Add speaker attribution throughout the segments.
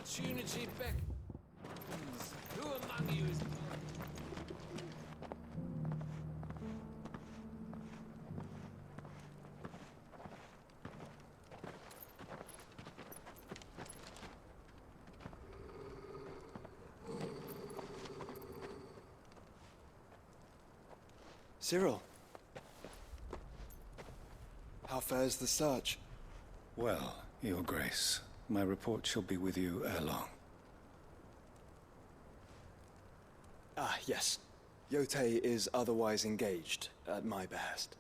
Speaker 1: opportunity beckons. Who among you is...
Speaker 2: Cyril. How fares the search?
Speaker 3: Well, Your Grace, my report shall be with you ere long.
Speaker 2: Ah, yes. Yotei is otherwise engaged, at my behest.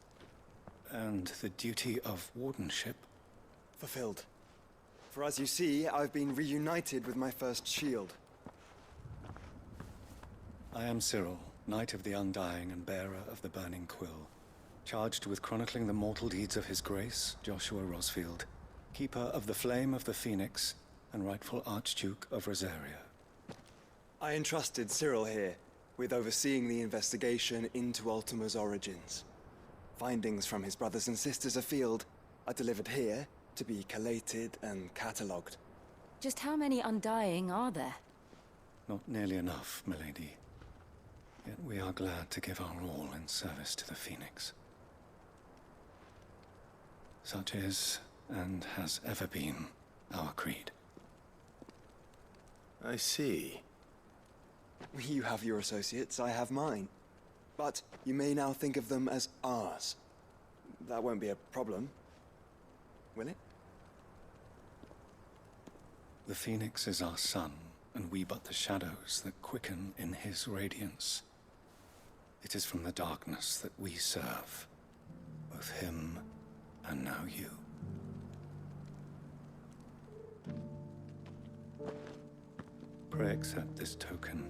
Speaker 3: And the duty of wardenship?
Speaker 2: Fulfilled. For as you see, I've been reunited with my first shield.
Speaker 3: I am Cyril, Knight of the Undying and bearer of the Burning Quill, charged with chronicling the mortal deeds of His Grace, Joshua Rosfield, Keeper of the Flame of the Phoenix, and rightful Archduke of Rosaria.
Speaker 2: I entrusted Cyril here with overseeing the investigation into Ultima's origins. Findings from his brothers and sisters afield are delivered here to be collated and catalogued.
Speaker 4: Just how many Undying are there?
Speaker 3: Not nearly enough, milady. Yet we are glad to give our all in service to the Phoenix. Such is, and has ever been, our creed.
Speaker 5: I see.
Speaker 2: You have your associates, I have mine. But you may now think of them as ours. That won't be a problem, will it?
Speaker 3: The Phoenix is our sun, and we but the shadows that quicken in his radiance. It is from the darkness that we serve, both him and now you. Pray accept this token.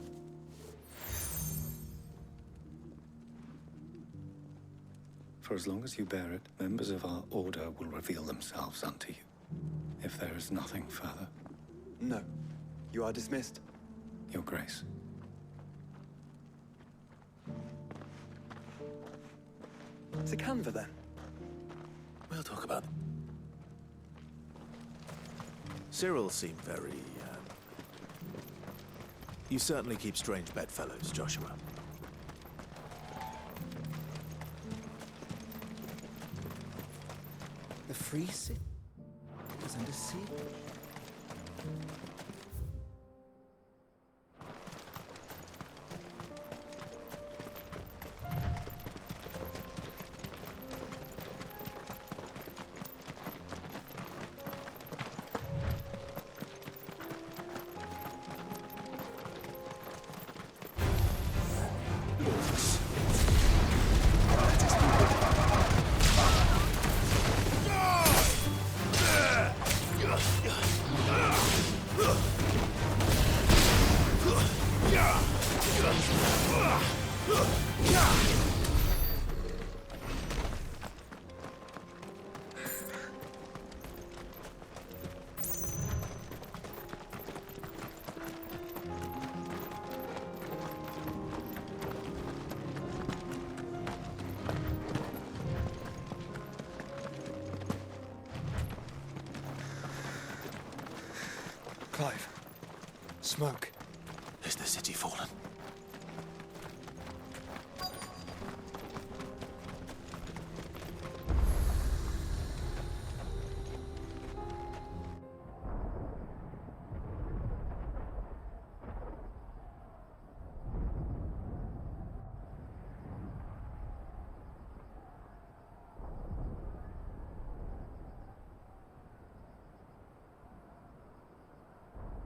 Speaker 3: For as long as you bear it, members of our order will reveal themselves unto you, if there is nothing further.
Speaker 2: No. You are dismissed.
Speaker 3: Your Grace.
Speaker 2: To Canva, then.
Speaker 5: We'll talk about it. Cyril seemed very, You certainly keep strange bedfellows, Joshua.
Speaker 6: The Free City is under siege.
Speaker 2: Clive. Smoke.
Speaker 5: Is the city fallen?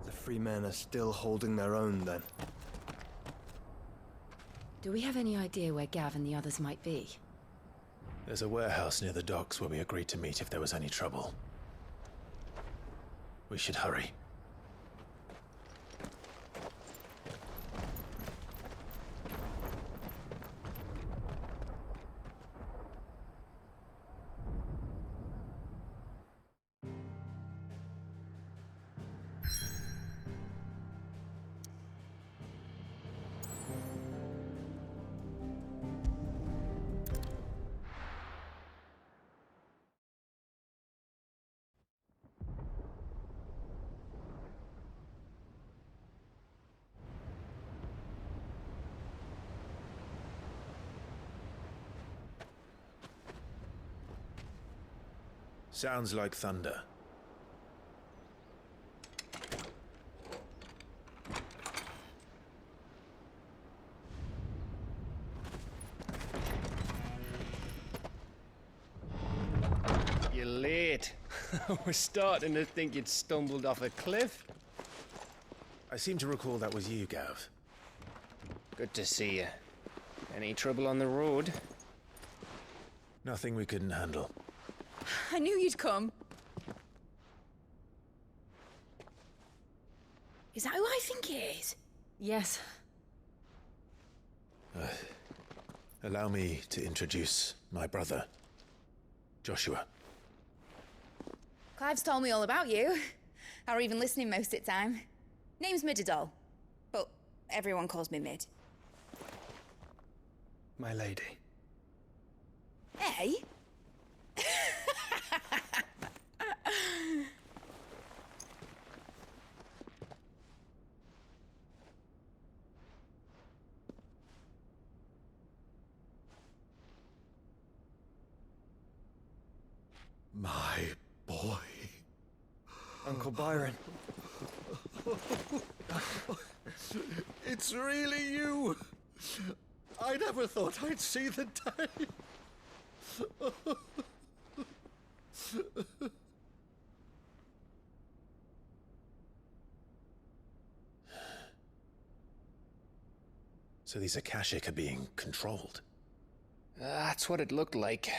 Speaker 2: The free men are still holding their own, then.
Speaker 4: Do we have any idea where Gav and the others might be?
Speaker 5: There's a warehouse near the docks where we agreed to meet if there was any trouble. We should hurry. Sounds like thunder.
Speaker 7: You're late. I was starting to think you'd stumbled off a cliff.
Speaker 5: I seem to recall that was you, Gav.
Speaker 7: Good to see you. Any trouble on the road?
Speaker 5: Nothing we couldn't handle.
Speaker 8: I knew you'd come. Is that who I think it is?
Speaker 4: Yes.
Speaker 5: Allow me to introduce my brother, Joshua.
Speaker 8: Clive's told me all about you. Or even listening most of the time. Name's Midadol, but everyone calls me Mid.
Speaker 2: My lady.
Speaker 8: Hey?
Speaker 6: My boy.
Speaker 2: Uncle Byron.
Speaker 6: It's really you. I never thought I'd see the day.
Speaker 5: So these Akashic are being controlled.
Speaker 7: That's what it looked like.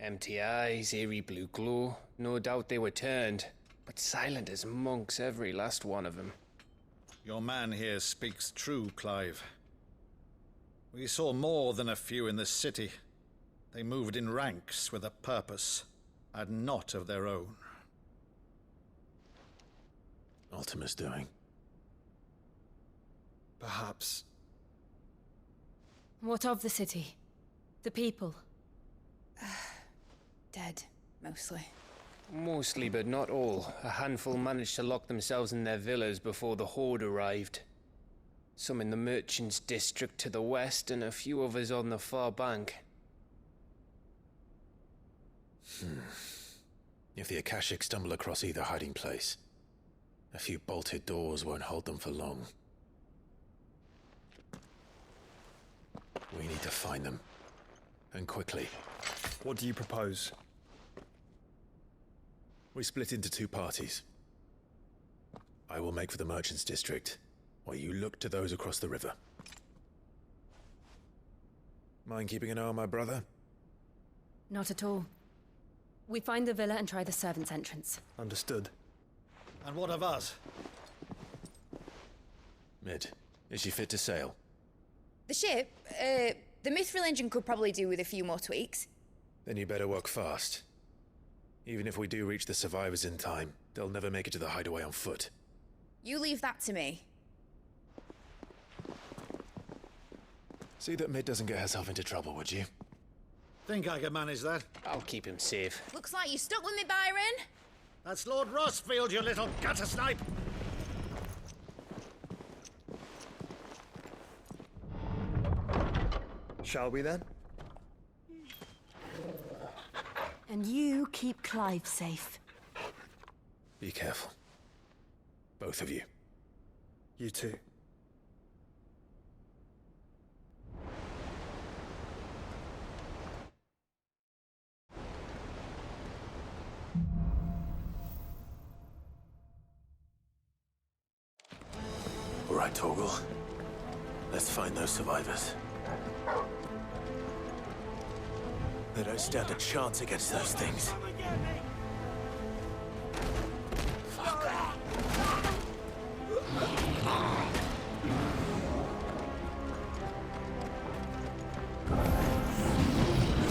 Speaker 7: Empty eyes, eerie blue glow. No doubt they were turned, but silent as monks, every last one of them.
Speaker 6: Your man here speaks true, Clive. We saw more than a few in this city. They moved in ranks with a purpose, and not of their own.
Speaker 5: Ultima's doing.
Speaker 2: Perhaps.
Speaker 4: What of the city? The people?
Speaker 8: Dead, mostly.
Speaker 7: Mostly, but not all. A handful managed to lock themselves in their villas before the Horde arrived. Some in the Merchants' District to the west, and a few others on the far bank.
Speaker 5: If the Akashic stumble across either hiding place, a few bolted doors won't hold them for long. We need to find them. And quickly.
Speaker 2: What do you propose?
Speaker 5: We split into two parties. I will make for the Merchants' District, while you look to those across the river. Mind keeping an eye on my brother?
Speaker 4: Not at all. We find the villa and try the servants' entrance.
Speaker 2: Understood.
Speaker 6: And what of us?
Speaker 5: Mid, is she fit to sail?
Speaker 8: The ship, the Mithril engine could probably do with a few more tweaks.
Speaker 5: Then you better work fast. Even if we do reach the survivors in time, they'll never make it to the hideaway on foot.
Speaker 8: You leave that to me.
Speaker 5: See that Mid doesn't get herself into trouble, would you?
Speaker 6: Think I can manage that?
Speaker 7: I'll keep him safe.
Speaker 8: Looks like you stuck with me, Byron.
Speaker 6: That's Lord Rossfield, you little gutter snipe!
Speaker 2: Shall we then?
Speaker 4: And you keep Clive safe.
Speaker 5: Be careful. Both of you.
Speaker 2: You too.
Speaker 5: All right, Torgal. Let's find those survivors. They don't stand a chance against those things.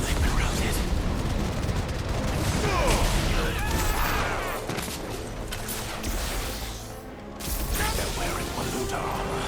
Speaker 5: They've been routed. They're wearing Waluda armor.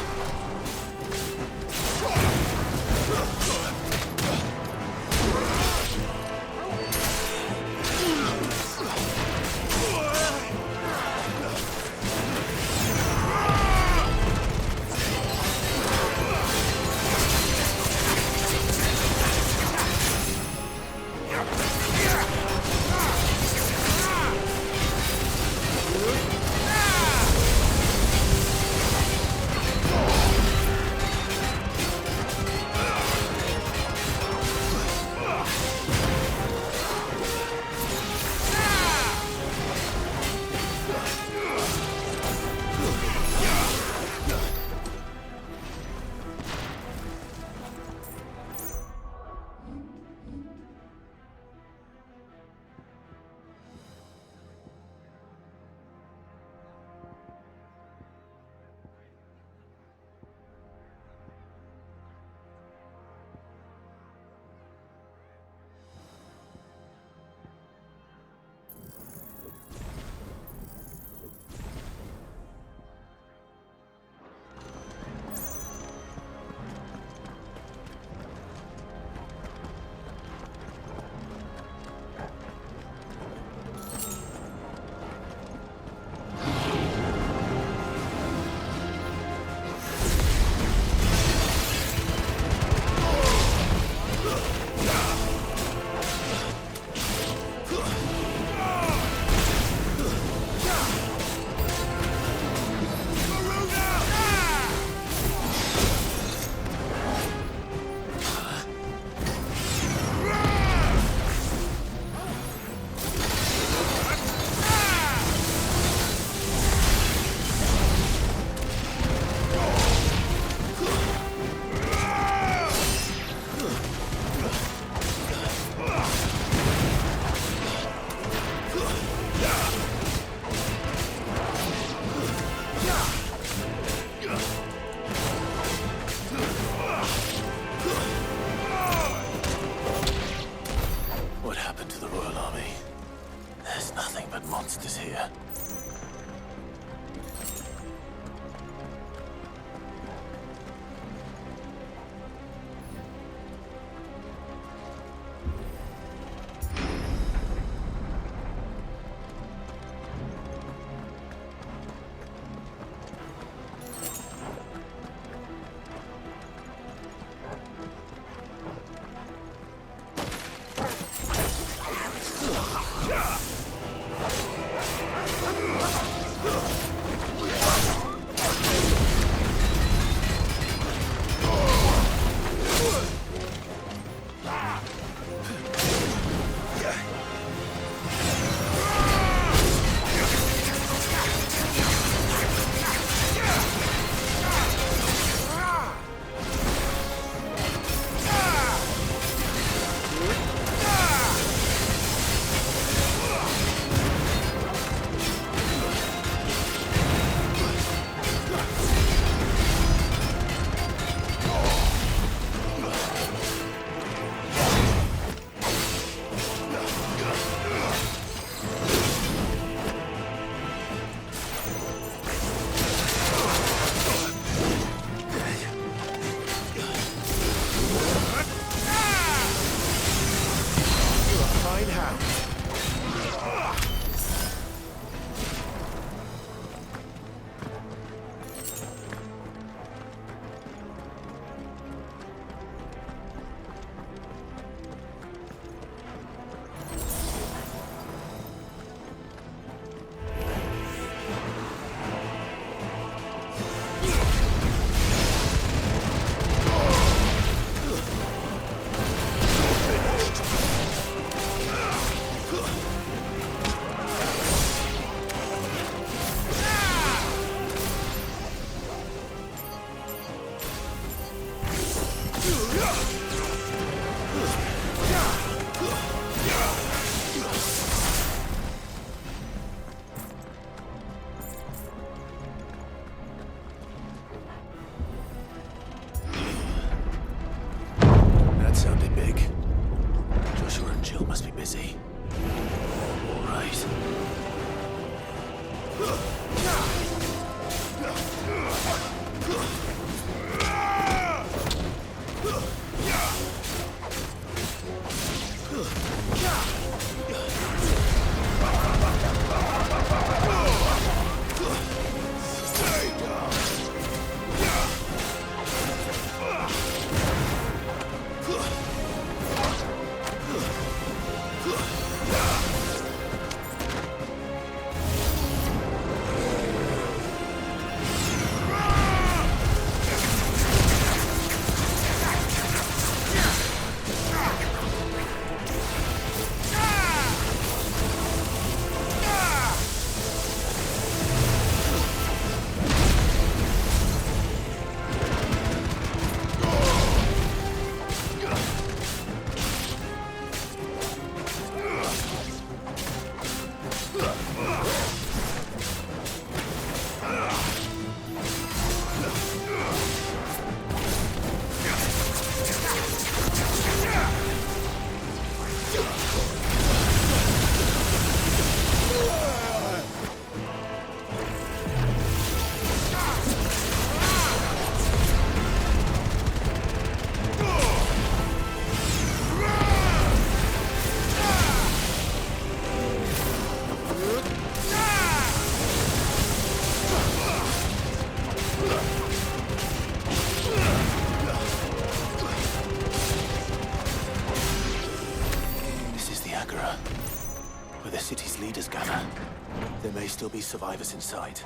Speaker 9: still be survivors inside.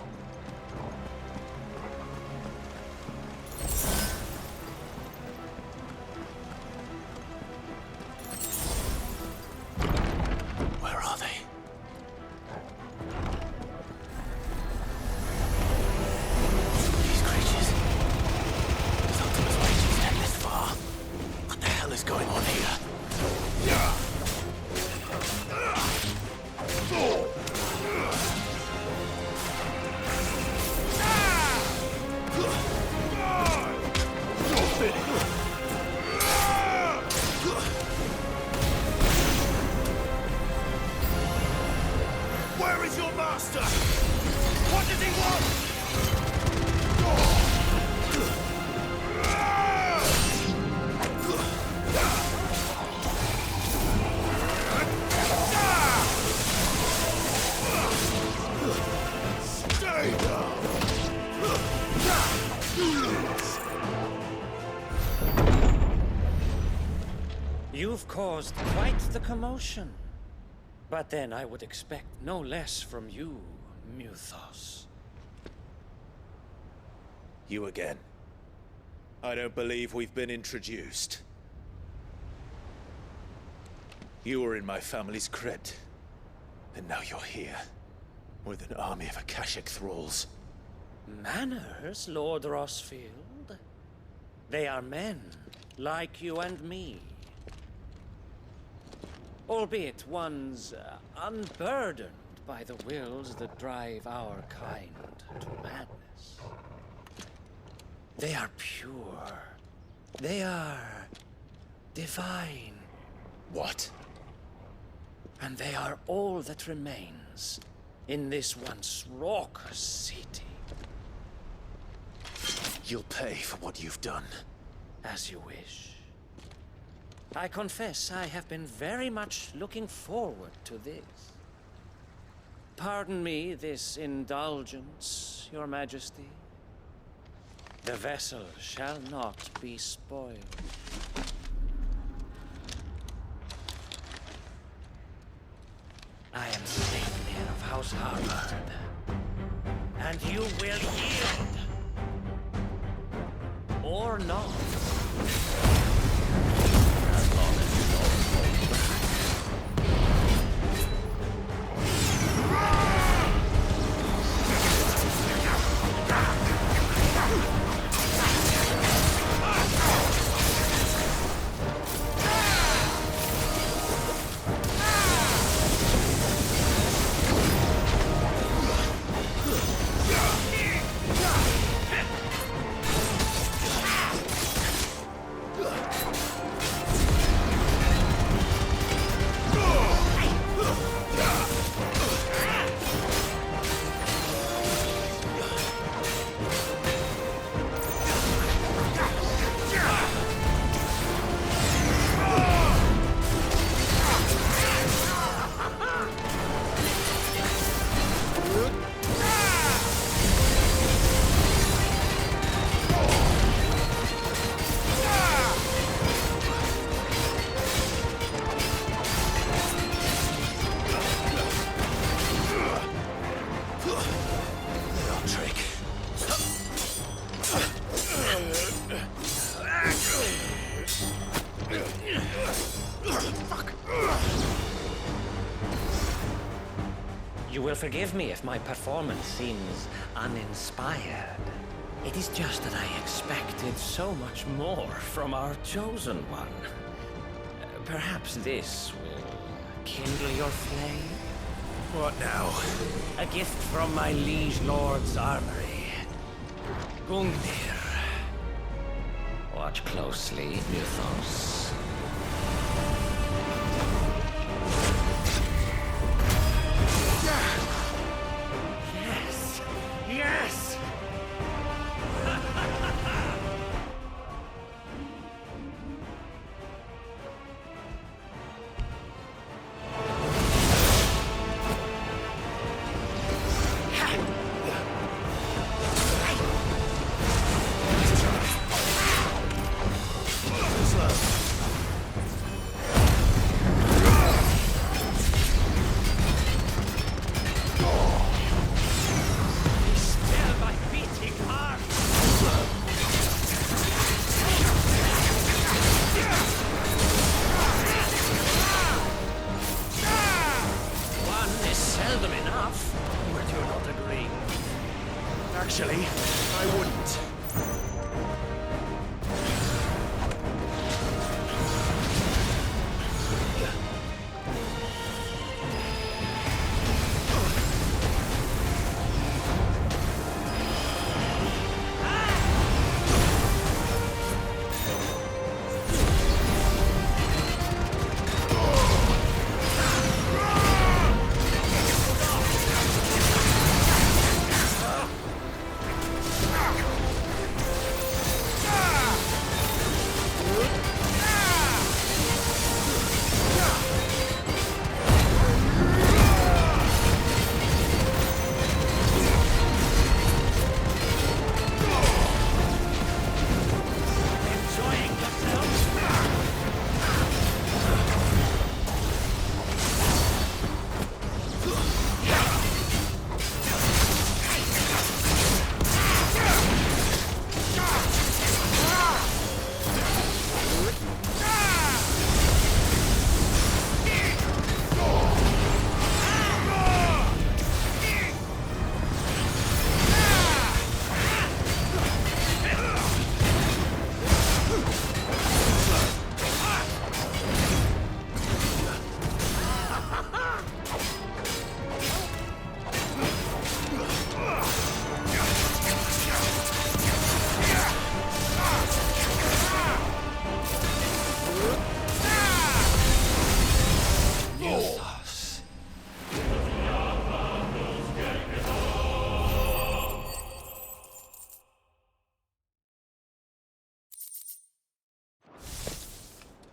Speaker 9: Where are they? These creatures. Sometimes ways to extend this far. What the hell is going on here? Where is your master? What does he want? Stay down!
Speaker 10: You've caused quite the commotion. But then I would expect no less from you, Muthos.
Speaker 9: You again. I don't believe we've been introduced. You were in my family's crypt. And now you're here. With an army of Akashic thralls.
Speaker 10: Manners, Lord Rosfield? They are men, like you and me. Albeit ones unburdened by the wills that drive our kind to madness. They are pure. They are divine.
Speaker 9: What?
Speaker 10: And they are all that remains in this once raucous city.
Speaker 9: You'll pay for what you've done.
Speaker 10: As you wish. I confess I have been very much looking forward to this. Pardon me this indulgence, Your Majesty. The vessel shall not be spoiled. I am Satan of House Harvard, and you will yield. Or not. You will forgive me if my performance seems uninspired. It is just that I expected so much more from our chosen one. Perhaps this will kindle your flame?
Speaker 9: What now?
Speaker 10: A gift from my liege lord's armory. Gungnir. Watch closely, Muthos. Yes! Yes!
Speaker 9: Actually, I wouldn't.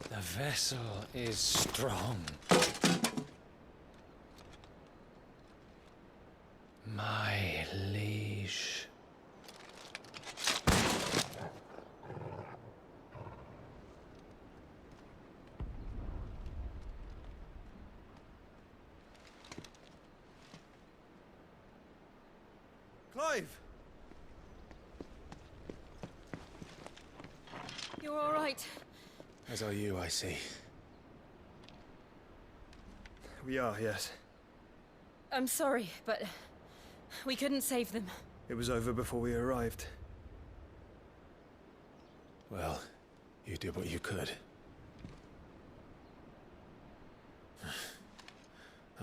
Speaker 7: The vessel is strong. My liege.
Speaker 2: Clive!
Speaker 4: You're all right.
Speaker 5: As are you, I see.
Speaker 2: We are, yes.
Speaker 4: I'm sorry, but we couldn't save them.
Speaker 2: It was over before we arrived.
Speaker 5: Well, you did what you could.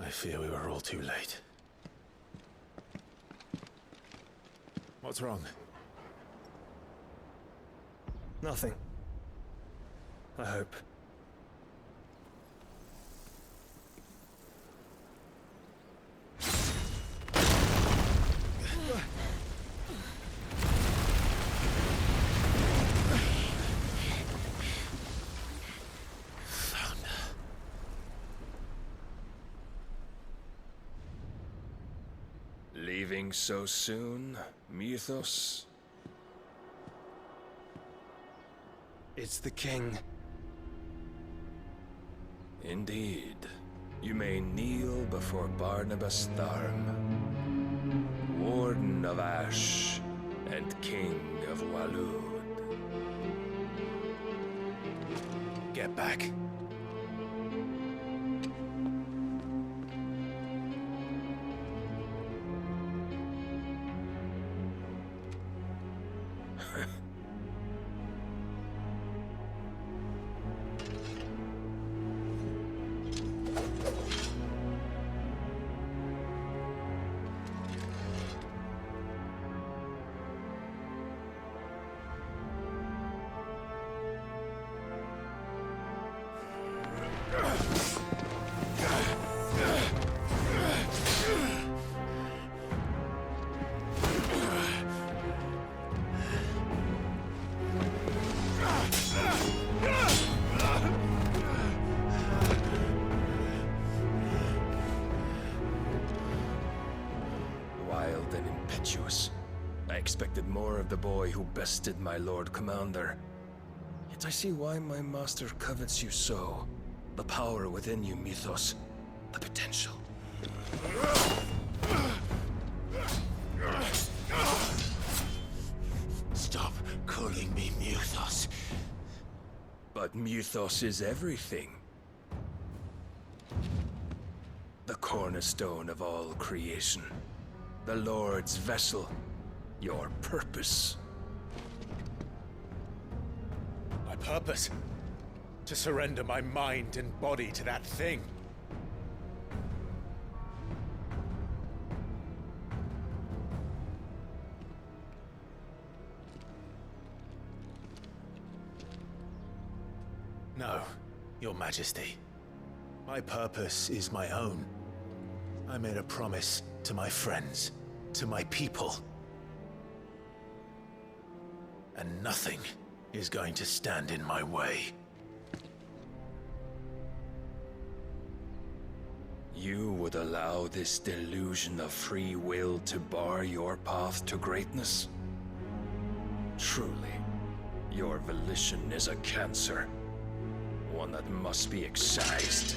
Speaker 5: I fear we were all too late. What's wrong?
Speaker 2: Nothing. I hope.
Speaker 11: Leaving so soon, Mythos?
Speaker 2: It's the king.
Speaker 11: Indeed. You may kneel before Barnabas Tharm, Warden of Ash and King of Walud.
Speaker 5: Get back.
Speaker 11: Wild and impetuous. I expected more of the boy who bested my Lord Commander. Yet I see why my master covets you so. The power within you, Mythos. The potential.
Speaker 9: Stop calling me Mythos.
Speaker 11: But Mythos is everything. The cornerstone of all creation. The Lord's vessel. Your purpose.
Speaker 5: My purpose? To surrender my mind and body to that thing. No, Your Majesty. My purpose is my own. I made a promise to my friends, to my people. And nothing is going to stand in my way.
Speaker 11: You would allow this delusion of free will to bar your path to greatness? Truly, your volition is a cancer. One that must be excised.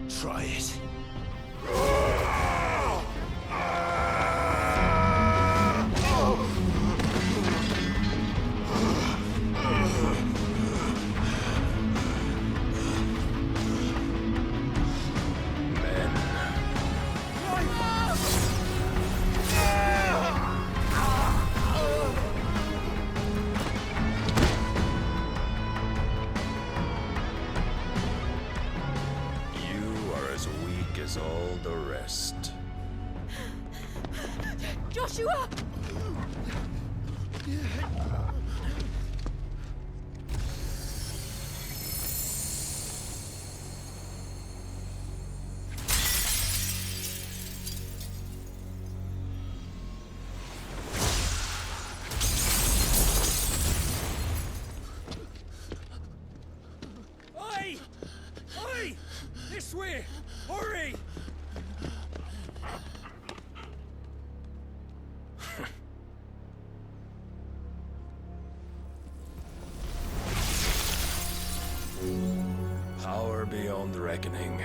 Speaker 5: Try it.
Speaker 11: All the rest.
Speaker 8: Joshua!
Speaker 1: Oi! Oi! This way! Hurry!
Speaker 11: Power beyond reckoning,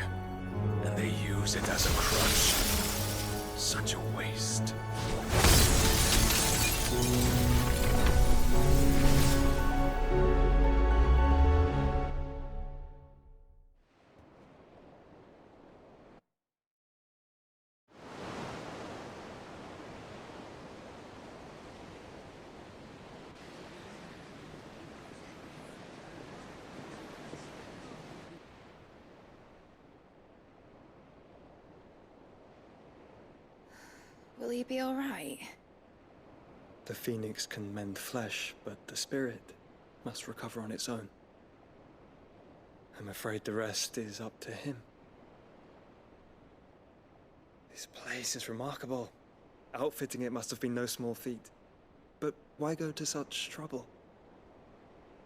Speaker 11: and they use it as a crutch. Such a waste.
Speaker 8: Will he be all right?
Speaker 2: The Phoenix can mend flesh, but the spirit must recover on its own. I'm afraid the rest is up to him. This place is remarkable. Outfitting it must have been no small feat. But why go to such trouble?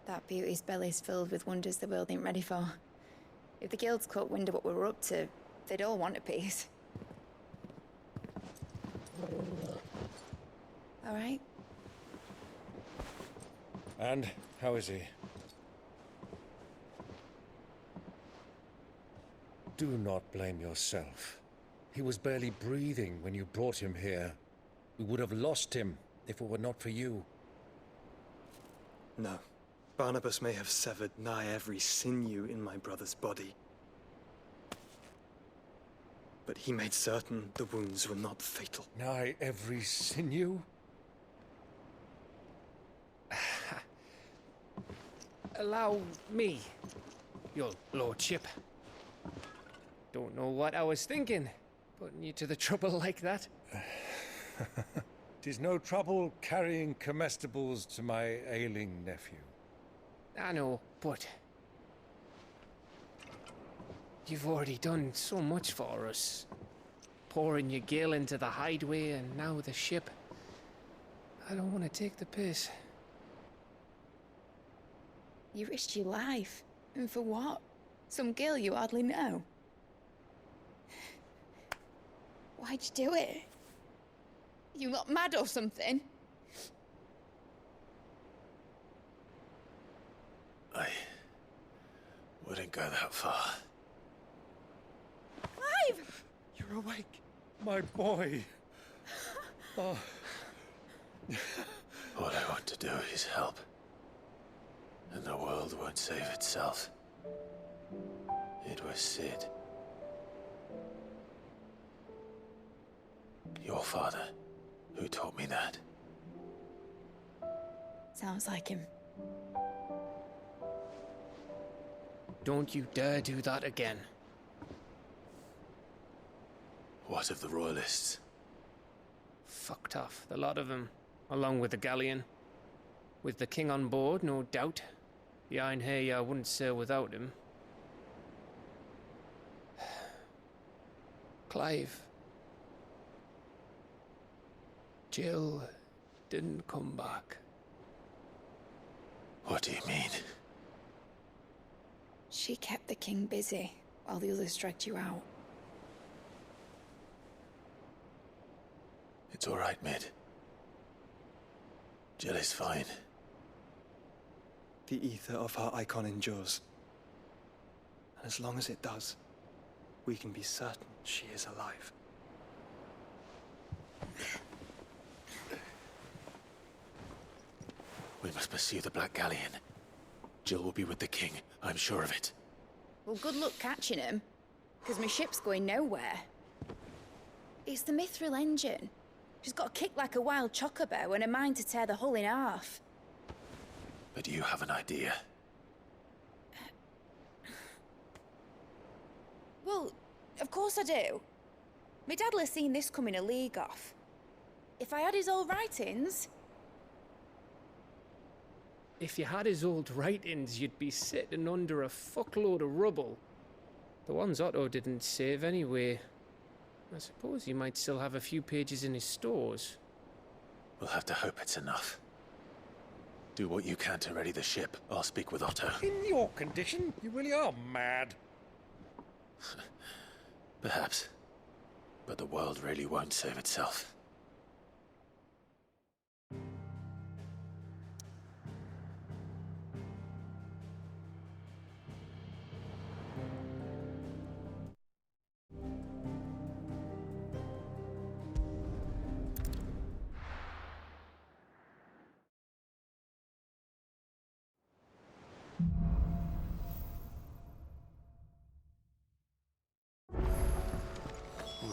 Speaker 8: That beauty's belly's filled with wonders the world ain't ready for. If the guilds caught wind of what we were up to, they'd all want a piece. All right?
Speaker 12: And how is he? Do not blame yourself. He was barely breathing when you brought him here. We would have lost him if it were not for you.
Speaker 2: No. Barnabas may have severed nigh every sinew in my brother's body. But he made certain the wounds were not fatal.
Speaker 12: Nigh every sinew?
Speaker 7: Allow me, your lordship. Don't know what I was thinking, putting you to the trouble like that.
Speaker 12: 'Tis no trouble carrying comestibles to my ailing nephew.
Speaker 7: I know, but you've already done so much for us. Pouring your gil into the hideaway and now the ship. I don't want to take the piss.
Speaker 8: You risked your life. And for what? Some girl you hardly know. Why'd you do it? You not mad or something?
Speaker 5: I wouldn't go that far.
Speaker 8: Clive!
Speaker 12: You're awake. My boy. Oh,
Speaker 5: All I want to do is help. And the world won't save itself. It was Sid. Your father, who taught me that.
Speaker 8: Sounds like him.
Speaker 7: Don't you dare do that again.
Speaker 5: What of the Royalists?
Speaker 7: Fucked off, the lot of them, along with the galleon. With the king on board, no doubt. The Iron Hair wouldn't sail without him. Clive. Jill didn't come back.
Speaker 5: What do you mean?
Speaker 8: She kept the king busy while the others dragged you out.
Speaker 5: It's all right, Mid. Jill is fine.
Speaker 2: The ether of her icon endures. And as long as it does, we can be certain she is alive.
Speaker 5: We must pursue the Black Galleon. Jill will be with the king, I'm sure of it.
Speaker 8: Well, good luck catching him, because my ship's going nowhere. It's the Mithril engine. She's got a kick like a wild chocobo and a mind to tear the hull in half.
Speaker 5: But you have an idea.
Speaker 8: Well, of course I do. My dad'll have seen this coming a league off. If I had his old writings...
Speaker 7: If you had his old writings, you'd be sitting under a fuckload of rubble. The ones Otto didn't save anyway. I suppose he might still have a few pages in his stores.
Speaker 5: We'll have to hope it's enough. Do what you can to ready the ship. I'll speak with Otto.
Speaker 12: In your condition, you really are mad.
Speaker 5: Perhaps. But the world really won't save itself.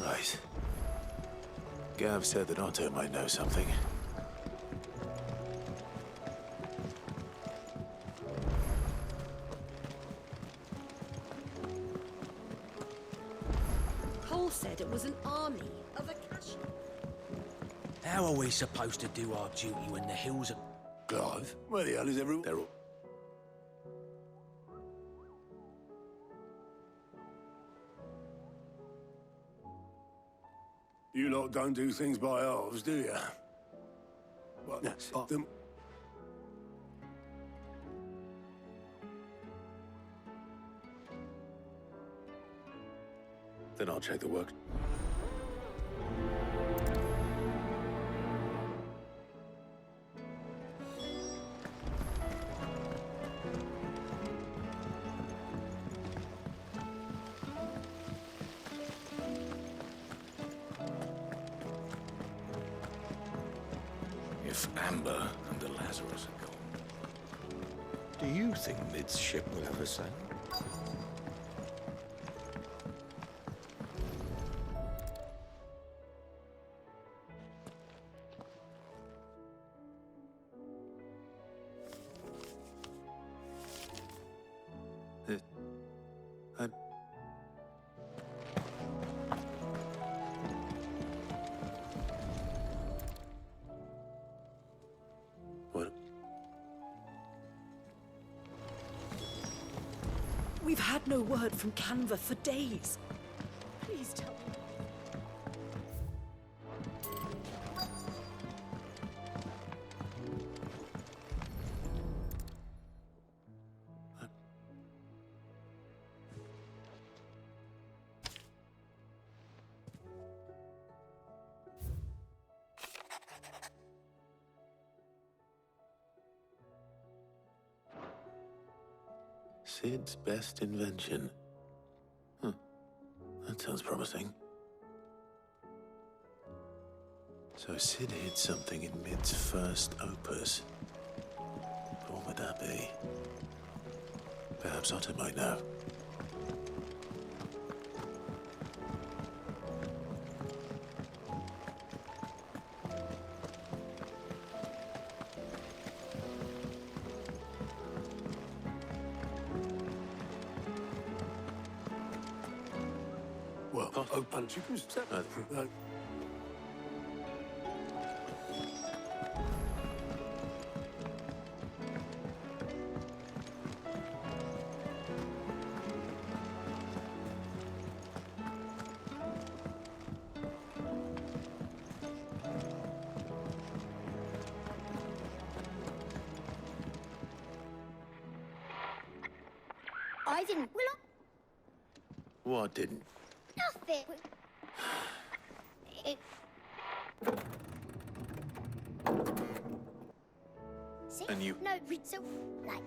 Speaker 5: Right. Gav said that Otto might know something.
Speaker 13: Cole said it was an army of Akashi.
Speaker 9: How are we supposed to do our duty when the hills are...
Speaker 5: Clive? Where the hell is everyone? They're all...
Speaker 14: You lot don't do things by halves, do you? Well, then...
Speaker 5: Then I'll check the work.
Speaker 9: If Amber and the Lazarus are gone, do you think Mid's ship will ever sail?
Speaker 13: We've had no word from Canva for days. Please tell me.
Speaker 5: Sid's best invention. That sounds promising. So Sid hid something in Mid's first opus. But what would that be? Perhaps Otto might know.
Speaker 14: Well, open. You can step.
Speaker 15: I didn't. Well,
Speaker 5: What didn't?
Speaker 15: nothing. It... See?
Speaker 5: And you-
Speaker 15: No, so, like...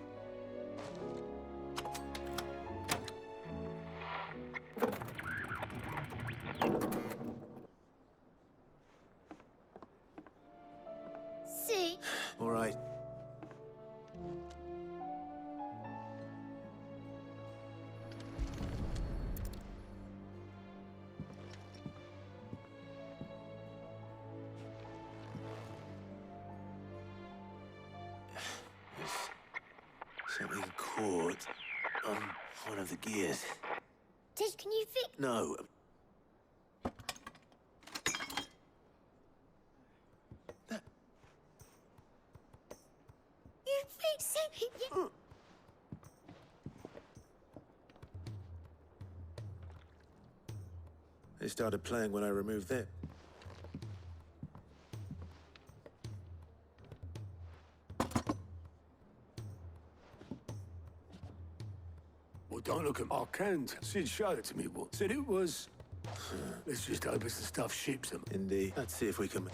Speaker 15: See?
Speaker 5: All right. Something caught on one of the gears.
Speaker 15: Tish, can you fix...
Speaker 5: No.
Speaker 15: You fix it? You...
Speaker 5: They started playing when I removed it.
Speaker 14: Well, don't look at my cans. Sid showed it to me. What? Said it was... Let's just hope it's the stuff ships them.
Speaker 5: Indeed. Let's see if we can...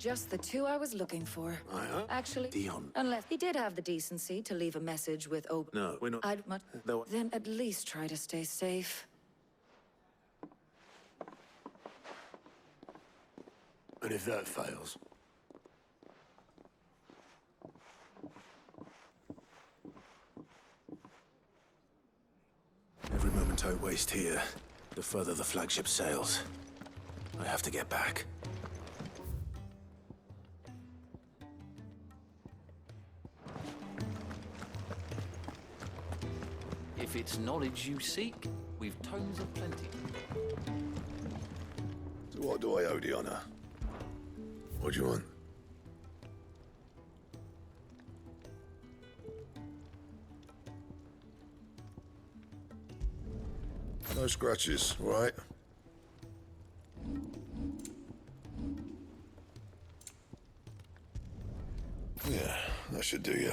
Speaker 16: Just the two I was looking for. Actually,
Speaker 5: Dion.
Speaker 16: unless he did have the decency to leave a message with
Speaker 5: No, we're not...
Speaker 16: I'd much...
Speaker 5: Though...
Speaker 16: Then at least try to stay safe.
Speaker 14: And if that fails?
Speaker 5: Every moment I waste here, the further the flagship sails. I have to get back.
Speaker 1: If it's knowledge you seek, we've tomes of plenty.
Speaker 5: So what do I owe the honor? What do you want?
Speaker 17: No scratches, all right? Yeah, that should do you.